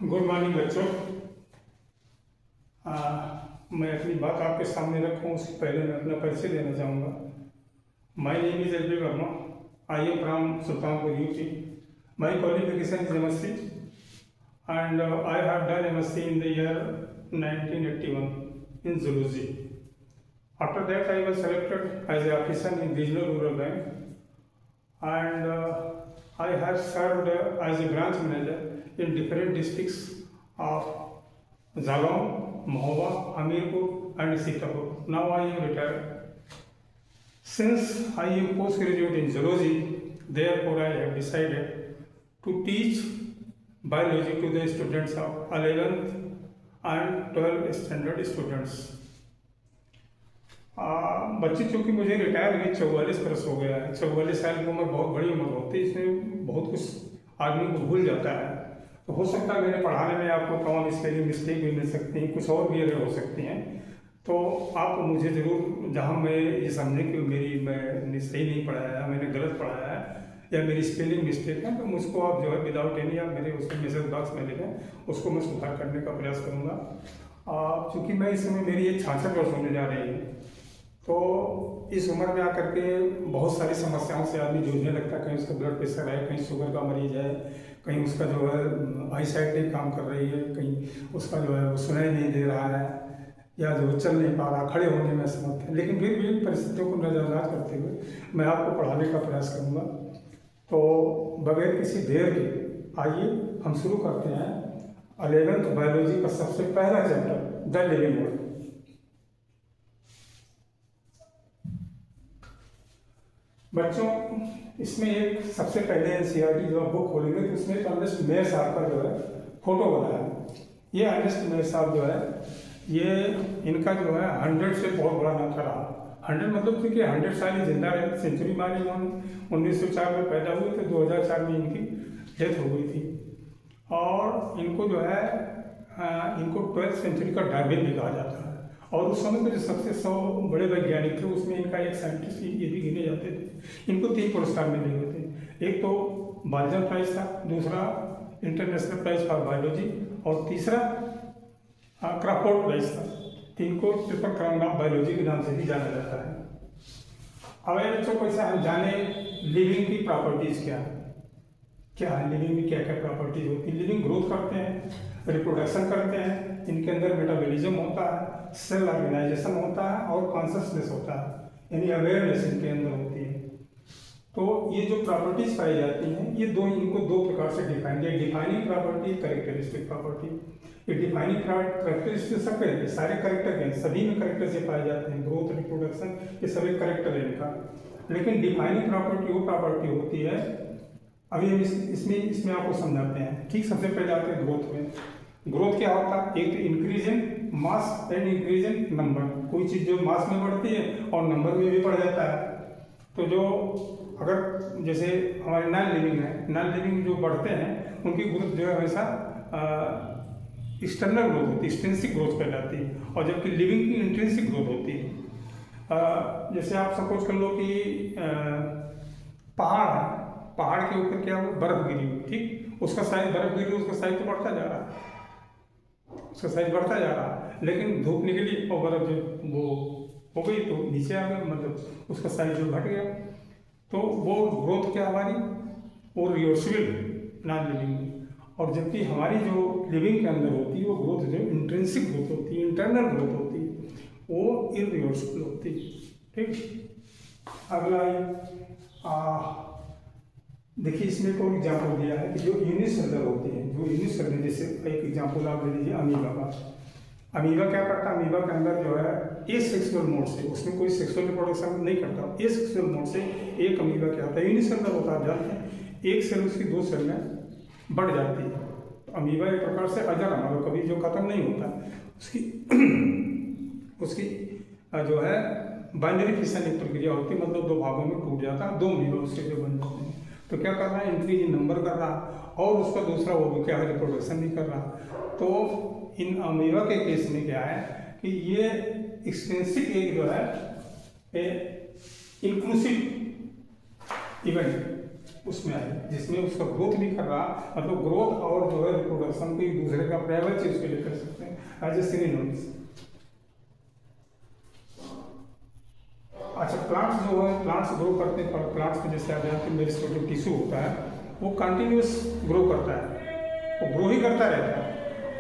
Good morning बच्चों। मैं अपनी बात आपके सामने रखूं उससे पहले मैं अपना परिचय देना चाहूँगा। My name is L B Verma. I am from Sultanpur UP. My qualification is MSc and I have done MSc in the year 1981 in zoology. After that, I was selected as an officer in regional rural bank, and I have served as a branch manager in different districts of Zalong, Mahova, Hamirpur, and Sitapur. Now I am retired. Since I am postgraduate in zoology, therefore I have decided to teach biology to the students of 11th and 12th standard students. बच्चे चूँकि मुझे retire हुए 44 वर्ष हो गया है। 44 साल की उम्र बहुत बड़ी उम्र होती है, इसमें बहुत कुछ आदमी को भूल जाता है। तो हो सकता है मेरे पढ़ाने में आपको तमाम स्पेलिंग मिस्टेक भी मिल सकती हैं, कुछ और भी अगर हो सकती हैं, तो आप मुझे ज़रूर, जहाँ मैं ये समझे कि मैंने सही नहीं पढ़ाया है, मैंने गलत पढ़ाया है या मेरी स्पेलिंग मिस्टेक है, तो मुझको आप जो है विदाउट एनी आप मेरे उसके मैसेज बॉक्स में लिखें, उसको मैं सुधार करने का प्रयास करूँगा। चूँकि मैं इस समय मेरी एक 66 वर्ष होने जा रही है, तो इस उम्र में आकर के बहुत सारी समस्याओं से आदमी जूझने लगता है। कहीं उसका ब्लड प्रेशर है, कहीं शुगर का मरीज है, कहीं उसका जो है आई साइट नहीं काम कर रही है, कहीं उसका जो है वो सुनाई नहीं दे रहा है, या जो चल नहीं पा रहा, खड़े होने में असमर्थ है। लेकिन फिर भी परिस्थितियों को नज़रअंदाज करते हुए मैं आपको पढ़ाने का प्रयास करूँगा। तो बगैर किसी देर के आइए हम शुरू करते हैं 11th बायोलॉजी का सबसे पहला चैप्टर, द लिविंग वर्ल्ड। बच्चों, इसमें एक सबसे पहले एनसीईआरटी जो आप बुक खोलेंगे तो उसमें अर्नेस्ट मेयर साहब का जो है फोटो बना है। ये अर्नेस्ट मेयर साहब जो है, ये इनका जो है 100 से बहुत बड़ा नाम रहा। 100 मतलब कि 100 साल ही जिंदा रहे, सेंचुरी मारी उन्होंने। 1904 में पैदा हुए थे, 2004 में इनकी डेथ हो गई थी। और इनको जो है इनको 12th सेंचुरी का डार्विन भी कहा जाता है। और उस समय में जो सबसे 100 बड़े वैज्ञानिक थे उसमें इनका एक साइंटिस्ट ये भी गिने जाते थे। इनको 3 पुरस्कार मिले हुए थे। एक तो बाल्जन प्राइज था, दूसरा इंटरनेशनल प्राइज फॉर बायोलॉजी, और तीसरा क्रॉफोर्ड प्राइज था। 3 को ट्रिपल क्राउन ऑफ बायोलॉजी के नाम से भी जाना जाता है। अब बच्चों को ऐसा हम जाने लिविंग की प्रॉपर्टीज क्या है, लिविंग में क्या क्या प्रॉपर्टीज होती है। लिविंग ग्रोथ करते हैं, रिप्रोडक्शन करते हैं, इनके अंदर मेटाबॉलिज्म होता है, सेल ऑर्गेनाइजेशन होता है, और कॉन्शसनेस होता है, यानी अवेयरनेस इनके अंदर होती है। तो ये जो प्रॉपर्टीज पाई जाती हैं, ये इनको दो प्रकार से डिफाइन किया, डिफाइनिंग प्रॉपर्टी, कैरेक्टरिस्टिक प्रॉपर्टी। ये डिफाइनिंग कैरेक्टरिस्टिक सब सारे कैरेक्टर के सभी में कैरेक्टर से पाए जाते हैं, ग्रोथ, रिप्रोडक्शन, ये सभी कैरेक्टर है इनका। लेकिन डिफाइनिंग प्रॉपर्टी वो प्रॉपर्टी होती है, अभी हम इसमें आपको समझाते हैं। ठीक, सबसे पहले आते हैं ग्रोथ में। ग्रोथ क्या होता है? एक तो increase in mass and increase in number. कोई चीज़ जो मास में बढ़ती है और नंबर में भी बढ़ जाता है। तो जो अगर जैसे हमारे नॉन लिविंग है, नॉन लिविंग जो बढ़ते हैं उनकी ग्रोथ जो है हमेशा एक्सटर्नल ग्रोथ होती है, एक्सट्रिंसिक ग्रोथ कहलाती है, और जबकि लिविंग की इंट्रिंसिक ग्रोथ होती है। जैसे आप सपोज कर लो कि पहाड़ है, पहाड़ के ऊपर क्या हो, बर्फ गिरी हुई, ठीक, उसका साइज, बर्फ गिरी उसका साइज तो बढ़ता जा रहा है, उसका साइज बढ़ता जा रहा है। लेकिन धूप निकली और बर्फ जो वो हो गई तो नीचे आ गया, मतलब उसका साइज जो घट गया। तो वो ग्रोथ क्या हमारी, वो रिवर्सिबल नॉन लिविंग में। और जबकि हमारी जो लिविंग के अंदर होती है वो ग्रोथ जो इंट्रिंसिक ग्रोथ होती है, इंटरनल ग्रोथ होती है, वो इरिवर्सिबल होती है। ठीक, अगला देखिए, इसमें कोई एग्जाम्पल दिया है कि जो यूनिसेलुलर होती है, जो यूनिसेलुलर, जैसे एक एग्जाम्पल आप ले लीजिए अमीबा का। अमीबा क्या करता है? अमीबा के अंदर जो है एसेक्सुअल मोड से, उसमें कोई सेक्सुअल रिप्रोडक्शन नहीं करता। एसेक्सुअल मोड से एक अमीबा क्या होता है, यूनिसेलुलर होता है, आप जानते हैं। एक सेल उसकी 2 सेल में बढ़ जाती है। तो अमीबा एक प्रकार से अजर हमारा कभी जो खत्म नहीं होता, उसकी जो है बाइनरी फिशन एक प्रक्रिया होती है, मतलब 2 भागों में टूट जाता है, 2 अमीबा उसके जो बन जाते हैं। तो क्या कर रहा है, इंक्रीज इन नंबर कर रहा, और उसका दूसरा वो भी क्या है, रिप्रोडक्शन नहीं कर रहा। तो इन अमीबा के केस में क्या है कि ये एक्सटेंसिव एक जो है इंक्लूसिव इवेंट, उसमें आई, जिसमें उसका ग्रोथ भी कर रहा, मतलब ग्रोथ और जो है रिप्रोडक्शन को एक दूसरे का प्राइवेट चीज के लिए कर सकते हैं एज ए सिनोनिम्स। अच्छा, प्लांट्स जो है, प्लांट्स ग्रो करते हैं, प्लांट्स में जैसे आप जानते हैं मेरिस्टेम टिश्यू होता है, वो कंटिन्यूस ग्रो करता है, वो ग्रो ही करता रहता है।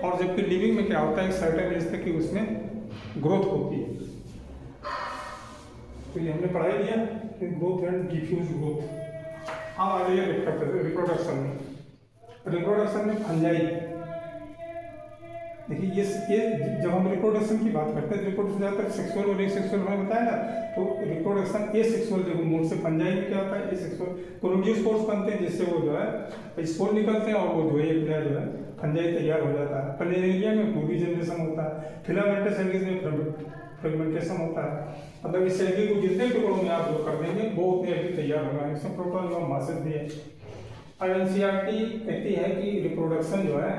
और जबकि लिविंग में क्या होता है, सर्टेन एज तक कि उसमें ग्रोथ होती है। तो ये हमने पढ़ाई दिया ग्रोथ एंड डिफ्यूज ग्रोथ। हम आ जाइए रिप्रोडक्शन में। रिप्रोडक्शन में फंजाई, देखिए ये जब हम रिप्रोडक्शन की बात करते हैं, रिप्रोडक्शन ज़्यादातर सेक्सुअल और एसेक्सुअल मैंने बताया ना, तो रिप्रोडक्शन एसेक्सुअल मोड से, फंजाई में क्या होता है एसेक्सुअल प्रोड्यूस स्पोर्स बनते हैं, जिससे वो जो है स्पोर निकलते हैं और वो जो है एक नया जो है फंजाई तैयार हो जाता है। प्लेनेरिया में टूबी जनरेशन होता है, फिलामेंटस एल्गी में फ्रेगमेंटेशन होता है, मतलब इस एल्गी को जितने टुकड़ों में आप जो कर देंगे वो उतने एल्गी तैयार होगा, इसमें प्रोटोन और मासेस भी है। और एनसीईआरटी कहती है कि रिप्रोडक्शन जो है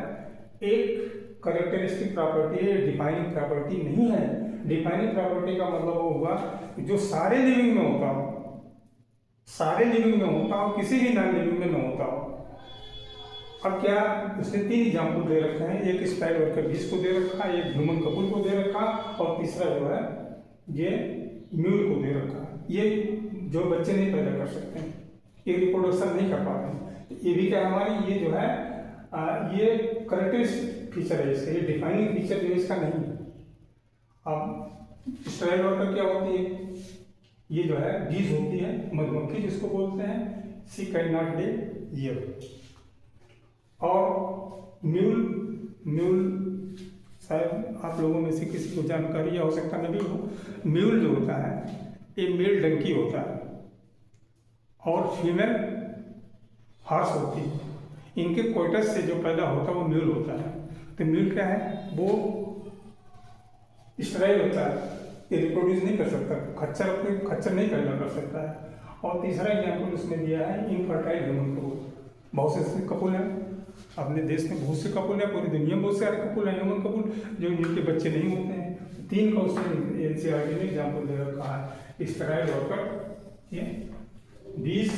एक करेक्टरिस्टिक प्रॉपर्टी है, डिफाइनिंग प्रॉपर्टी नहीं है। डिफाइनिंग प्रॉपर्टी का मतलब वो हुआ कि जो सारे लिविंग में होता हो, सारे लिविंग में होता हो, किसी भी नॉन लिविंग में न होता हो। अब क्या, उसने 3 एग्जाम्पल दे रखे हैं, एक स्पाइड वर्कर बीस को दे रखा, एक ह्यूमन कपूल को दे रखा, और तीसरा जो है ये म्यूल को दे रखा। ये जो बच्चे नहीं पैदा कर सकते हैं, ये रिप्रोडक्शन नहीं कर पाते हैं, ये भी क्या हमारी ये जो है ये करेक्टरिस्टिक फीचर है इसका, ये डिफाइनिंग फीचर जो है इसका नहीं है। अब स्पाइड वर्कर क्या होती है, ये जो है बीज होती है, मधुमक्खी जिसको बोलते हैं, सी कैन नॉट ले ईयर। और म्यूल शायद आप लोगों में से किसी को जानकारी हो सकता नहीं भी हो, म्यूल जो होता है ये मेल डंकी होता है और फीमेल हॉर्स होती है। इनके कोइटस से जो पैदा होता है वो म्यूल होता है। तो म्यूल क्या है, वो स्टेराइल होता है, ये रिप्रोड्यूस नहीं कर सकता, खच्चर नहीं पैदा कर सकता है। और तीसरा एग्जाम्पल उसने दिया है इनफर्टाइल ह्यूमन कपूल। बहुत से कपूल हैं अपने देश में, बहुत से कपूल हैं, पूरी दुनिया में बहुत सारे कपूल हैं ह्यूमन कपूल, जो जिनके बच्चे नहीं होते हैं। 3 का उसने एनसीईआरटी ने एग्जाम्पल दे रखा है, स्टेराइल वर्कर, ये 20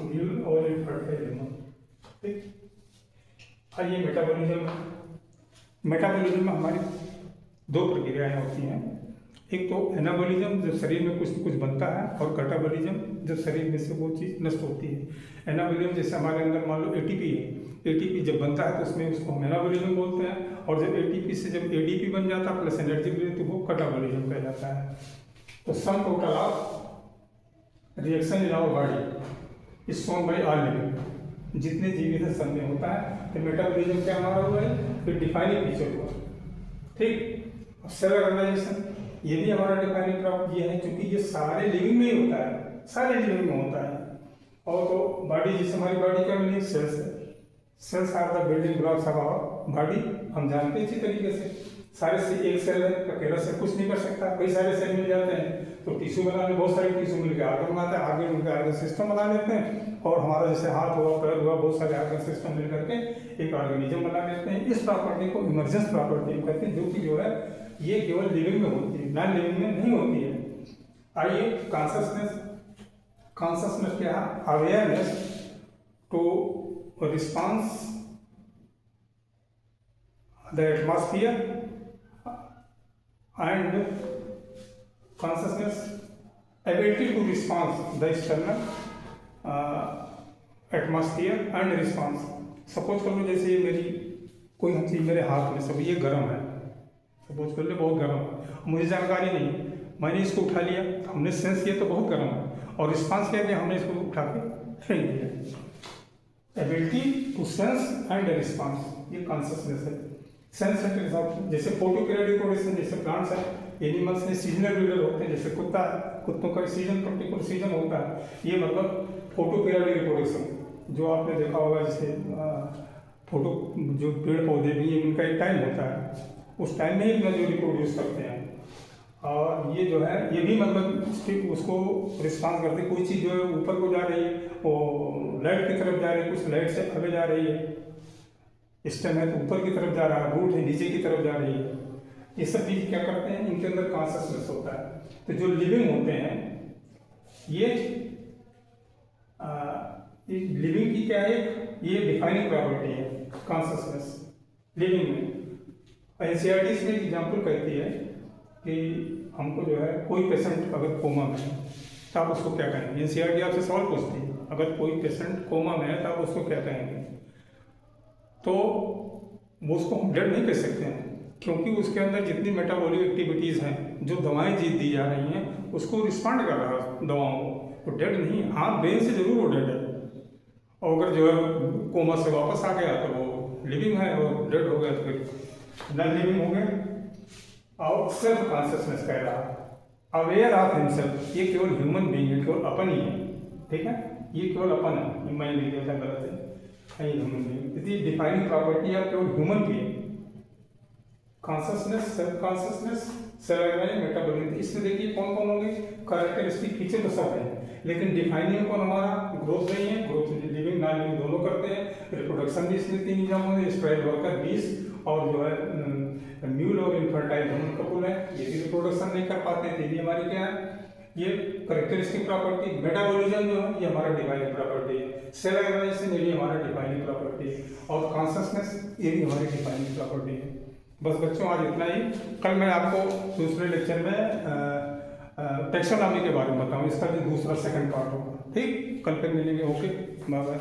म्यूल और इनफर्टाइल ह्यूमन। ठीक, आइए मेटाबॉलिज्म में हमारी 2 प्रक्रियाएं होती हैं, एक तो एनाबॉलिज्म जब शरीर में कुछ कुछ बनता है, और कैटाबॉलिज्म जब शरीर में से वो चीज़ नष्ट होती है। एनाबॉलिज्म जैसे हमारे अंदर मान लो एटीपी है, एटीपी जब बनता है तो उसमें उसको हम एनाबॉलिज्म बोलते हैं, और जब एटीपी से जब एडीपी बन जाता है प्लस एनर्जी मिले तो वो कैटाबॉलिज्म कहलाता है। तो sum total of reaction in our body is shown by all living, जितने जीवित है सब में होता है। तो मेटाबॉलिज्म क्या हमारा हुआ है, फिर डिफाइनिंग फीचर हुआ। ठीक, सेल ऑर्गेनाइजेशन ये भी हमारा डिफाइनिंग प्रॉपर्टी है, क्योंकि ये सारे लिविंग में ही होता है, सारे लिविंग में होता है। और तो बॉडी, जैसे हमारी बॉडी क्या मिली, सेल्स है, cells are the building blocks of our body, हम जानते हैं अच्छी तरीके से। सारे से एक सेल है, अकेला सेल कुछ नहीं कर सकता, कई सारे सेल मिल जाते हैं, तो टिश्यू बनाने बहुत सारे टिश्यू मिलकर आर्गन बनाते हैं, आर्गन मिलकर आर्गन सिस्टम बना लेते हैं, और हमारा जैसे हाथ हुआ, पैर हुआ, बहुत सारे आर्गन सिस्टम मिल करके एक ऑर्गेनिज्म बना लेते हैं। इस प्रॉपर्टी को इमर्जेंस प्रॉपर्टी कहते हैं, जो कि जो है ये केवल लिविंग में होती है, नॉन लिविंग में नहीं होती है। आइए कॉन्शसनेस क्या है, awareness to response the atmosphere and consciousness ability to respond the external atmosphere and response। Suppose कर लो जैसे ये मेरी कोई चीज़ मेरे हाथ में, सब ये गर्म है, सपोज कर लो बहुत गर्म है, मुझे जानकारी नहीं, मैंने इसको उठा लिया, हमने सेंस किया तो बहुत गर्म है, और रिस्पांस किया कि हमने इसको उठा के फेंक दिया। Ability to sense and response, ये कॉन्शसनेस है। सेंस है जैसे फोटोपीरियड रिप्रोडक्शन, जैसे प्लांट्स है, एनिमल्स में सीजनल ब्रीडर होते हैं, जैसे कुत्ता है, कुत्तों का सीजन पर्टिकुलर सीजन होता है, ये मतलब फोटोपीरियड रिप्रोडक्शन जो आपने देखा होगा। जैसे फोटो जो पेड़ पौधे भी हैं उनका एक टाइम होता है, उस टाइम में ही अपना जो रिप्रोड्यूस करते हैं, और ये जो है ये भी मतलब उसको रिस्पॉन्स करते हैं। कोई चीज़ जो है ऊपर को जा रही है, वो लाइट की तरफ जा रही है, कुछ लाइट से आगे जा रही है, स्टेम है तो ऊपर की तरफ जा रहा है, रूट है नीचे की तरफ जा रही है, ये सब चीज क्या करते हैं, इनके अंदर कॉन्शसनेस होता है। तो जो लिविंग होते हैं ये लिविंग की क्या है, ये डिफाइनिंग प्रॉपर्टी है कॉन्शसनेस लिविंग में। एनसीईआरटी में एग्जाम्पल कहती है कि हमको जो है कोई पेशेंट अगर कोमा में है तो आप उसको क्या कहेंगे। एनसीईआरटी आपसे सवाल पूछती है, अगर कोई पेशेंट कोमा में है तो आप उसको क्या कहेंगे। तो वो उसको हम डेड नहीं कह सकते हैं, क्योंकि उसके अंदर जितनी मेटाबॉलिक एक्टिविटीज़ हैं, जो दवाएं जीत दी जा रही हैं, उसको रिस्पॉन्ड कर रहा है दवाओं को, वो डेड नहीं है। हाँ, ब्रेन से जरूर वो डेड है, और अगर जो है कोमा से वापस आ गया तो वो लिविंग है, और डेड हो गया तो फिर नॉन लिविंग हो गया। और सेल्फ कॉन्शियसनेस कह रहा है, अवेयर ऑफ हिमसेल्फ, ये केवल ह्यूमन बीइंग है, केवल अपन ही है, ठीक है, ये केवल अपन है, मैं नहीं कहता गलत है, ह्यूमन बीइंग। इतनी डिफाइनिंग प्रॉपर्टी है केवल ह्यूमन की है, consciousness, self consciousness, self organise, metabolism. इसमें देखिए कौन कौन होंगे कैरेक्टरिस्टिक फीचर तो सब है, लेकिन डिफाइनिंग कौन हमारा ग्रोथ नहीं है, ग्रोथ लिविंग नॉन लिविंग दोनों करते हैं। रिप्रोडक्शन भी इसमें 3 निजाम होंगे, स्ट्राइल वर्कर 20, और जो है म्यूल और इनफर्टाइल दोनों कपुल है, ये भी रिप्रोडक्शन नहीं कर पाते, ये भी हमारी क्या है, ये कैरेक्टरिस्टिक प्रॉपर्टी। मेटाबॉलिज्म जो है ये हमारा डिफाइनिंग प्रॉपर्टी है, सेल ऑर्गेनाइजेशन ये भी हमारा डिफाइनिंग प्रॉपर्टी है, और कॉन्शियसनेस ये भी हमारी डिफाइनिंग प्रॉपर्टी है। बस बच्चों आज इतना ही। कल मैं आपको दूसरे लेक्चर में टैक्सोनॉमी के बारे में बताऊँ, इसका भी दूसरा सेकंड पार्ट होगा, ठीक। कल फिर मिलेंगे, ओके, बाय बाय।